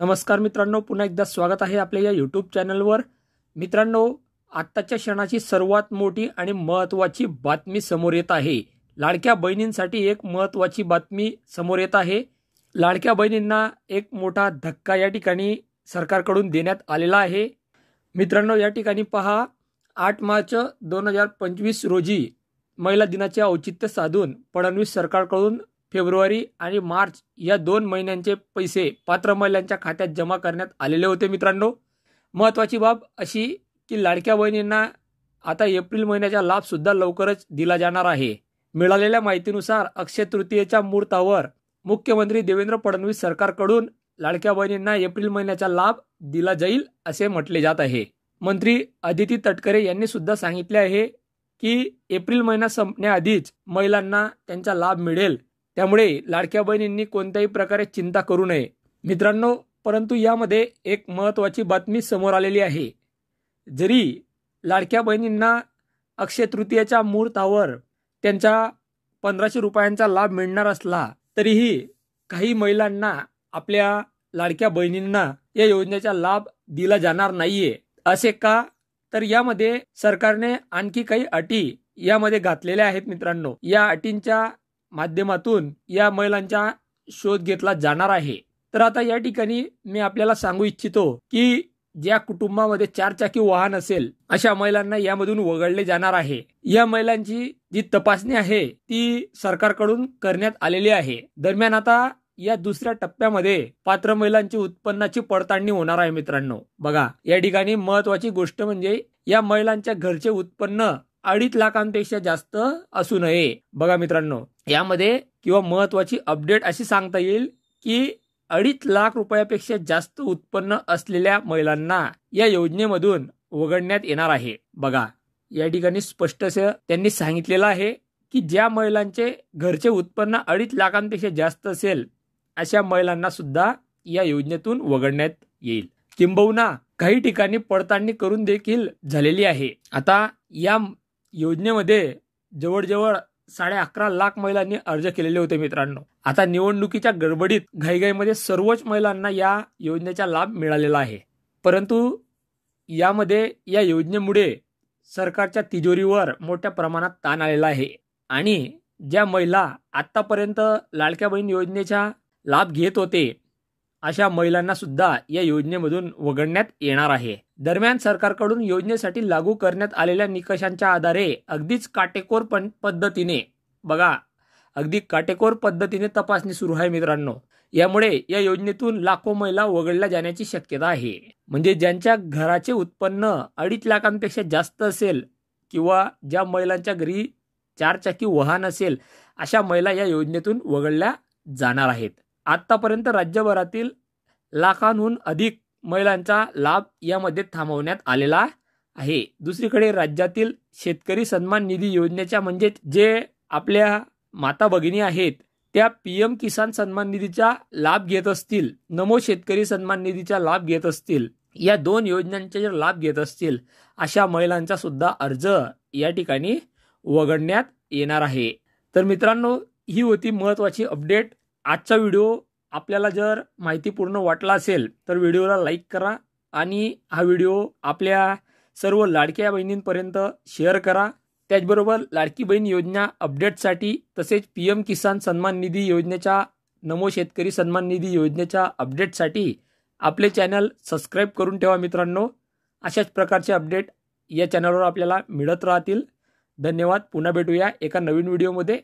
नमस्कार मित्रांनो, पुन्हा एकदा स्वागत आहे आपल्या या यूट्यूब चॅनलवर। मित्रांनो, आत्ताच्या क्षणाची सर्वात मोठी आणि महत्त्वाची बातमी समोर येत आहे। लाडक्या बहिणींसाठी एक महत्त्वाची बातमी समोर येत आहे। लाडक्या बहिणींना एक मोठा धक्का या ठिकाणी सरकारकडून देण्यात आलेला आहे। मित्रांनो, या ठिकाणी पहा, 8 मार्च 2025 रोजी महिला दिनाचे औचित्य साधून फडणवीस सरकारकडून फेब्रुवारी आणि मार्च या 2 महिन्यांचे पैसे पात्र महिलांच्या खात्यात जमा करण्यात आलेले होते। मित्रांनो, महत्त्वाची बाब अशी की लाडक्या बहिणींना आता एप्रिल महिन्याचा लाभ सुद्धा लवकरच दिला जाणार आहे। मिळालेल्या माहितीनुसार अक्षय तृतीयेच्या मुहूर्तावर मुख्यमंत्री देवेंद्र फडणवीस सरकारकडून लाडक्या बहिणींना एप्रिल महिन्याचा लाभ दिला जाईल असे म्हटले जात आहे। मंत्री अदिती तटकरे यांनी सुद्धा सांगितले आहे की एप्रिल महिना संपण्याआधीच महिलांना त्यांचा लाभ मिळेल, त्यामुळे लाडक्या बहिणींनी कोणत्याही प्रकारे चिंता करू नये। मित्रांनो, परंतु यामध्ये एक महत्त्वाची बातमी समोर आलेली आहे। जरी लाडक्या बहिणींना अक्षय तृतीयेच्या मुहूर्तावर त्यांचा 1500 रुपयांचा लाभ मिळणार असला तरीही काही महिलांना आपल्या लाडक्या बहिणींना या योजनेचा लाभ दिला जाणार नाहीये। असे का? तर यामध्ये सरकारने आणखी काही अटी यामध्ये घातलेल्या आहेत। मित्रांनो, या अटींच्या माध्यमातून या महिलांचा शोध घेतला जाणार आहे। तर आता या ठिकाणी मी आपल्याला सांगू इच्छितो की ज्या कुटुंबामध्ये 4 चाकी वाहन असेल अशा महिलांना यामधून वगळले जाणार आहे। या महिलांची जी तपासणी आहे ती सरकारकडून करण्यात आलेली आहे। दरम्यान आता या दुसऱ्या टप्प्यामध्ये पात्र महिलांची उत्पन्नाची पडताळणी होणार आहे। मित्रांनो, बघा, या ठिकाणी महत्त्वाची गोष्ट म्हणजे या महिलांच्या घरचे उत्पन्न 2.5 लाखांपेक्षा जास्त असू नये। बघा मित्रांनो, यामध्ये किंवा महत्त्वाची अपडेट अशी सांगता येईल की 2.5 लाख रुपयापेक्षा जास्त उत्पन्न असलेल्या महिलांना या योजनेमधून वगळण्यात येणार आहे। बघा, या ठिकाणी स्पष्ट त्यांनी सांगितलेलं आहे की ज्या महिलांचे घरचे उत्पन्न 2.5 लाखांपेक्षा जास्त असेल अशा महिलांना सुद्धा या योजनेतून वगळण्यात येईल। किंबहुना काही ठिकाणी पडताळणी करून देखील झालेली आहे। आता या योजनेमध्ये जवळजवळ 11.5 लाख महिलांनी अर्ज केलेले होते। मित्रांनो, आता निवडणुकीच्या गडबडीत घाईघाईमध्ये सर्वच महिलांना या योजनेचा लाभ मिळालेला आहे। परंतु यामध्ये या योजनेमुळे सरकारच्या तिजोरीवर मोठ्या प्रमाणात ताण आलेला आहे आणि ज्या महिला आतापर्यंत लाडक्या बहीण योजनेचा लाभ घेत होते अशा महिलांना सुद्धा या योजनेमधून वगळण्यात येणार आहे। दरम्यान सरकारकडून योजनेसाठी लागू करण्यात आलेल्या निकषांच्या आधारे अगदीच काटेकोर पद्धतीने अगदी काटेकोर पद्धतीने तपासणी सुरू आहे। मित्रांनो, यामुळे या योजनेतून लाखो महिला वगळल्या जाण्याची शक्यता आहे। म्हणजे ज्यांच्या घराचे उत्पन्न 2.5 लाखांपेक्षा जास्त असेल किंवा ज्या महिलांच्या घरी 4 चाकी वाहन असेल अशा महिला या योजनेतून वगळल्या जाणार आहेत। आतापर्यंत राज्यभरातील लाखांहून अधिक महिलांचा लाभ यामध्ये थांबवण्यात आलेला आहे। दुसरीकडे राज्यातील शेतकरी सन्मान निधी योजनेच्या म्हणजे जे आपल्या माता भगिनी आहेत त्या PM किसान सन्मान निधीचा लाभ घेत असतील, नमो शेतकरी सन्मान निधीचा लाभ घेत असतील, या 2 योजनांचे जर लाभ घेत असतील अशा महिलांचा सुद्धा अर्ज या ठिकाणी वगळण्यात येणार आहे। तर मित्रांनो, ही होती महत्त्वाची अपडेट। आजचा व्हिडिओ आपल्याला जर माहितीपूर्ण वाटला असेल तर व्हिडिओला लाईक करा आणि हा व्हिडिओ आपल्या सर्व लाडक्या बहिणींपर्यंत शेअर करा। त्याचबरोबर लाडकी बहीण योजना अपडेटसाठी तसेच PM किसान सन्मान निधी योजनेच्या, नमो शेतकरी सन्मान निधी योजनेच्या अपडेटसाठी आपले चॅनल सबस्क्राईब करून ठेवा। मित्रांनो, अशाच प्रकारचे अपडेट या चॅनलवर आपल्याला मिळत राहतील। धन्यवाद। पुन्हा भेटूया एका नवीन व्हिडिओमध्ये।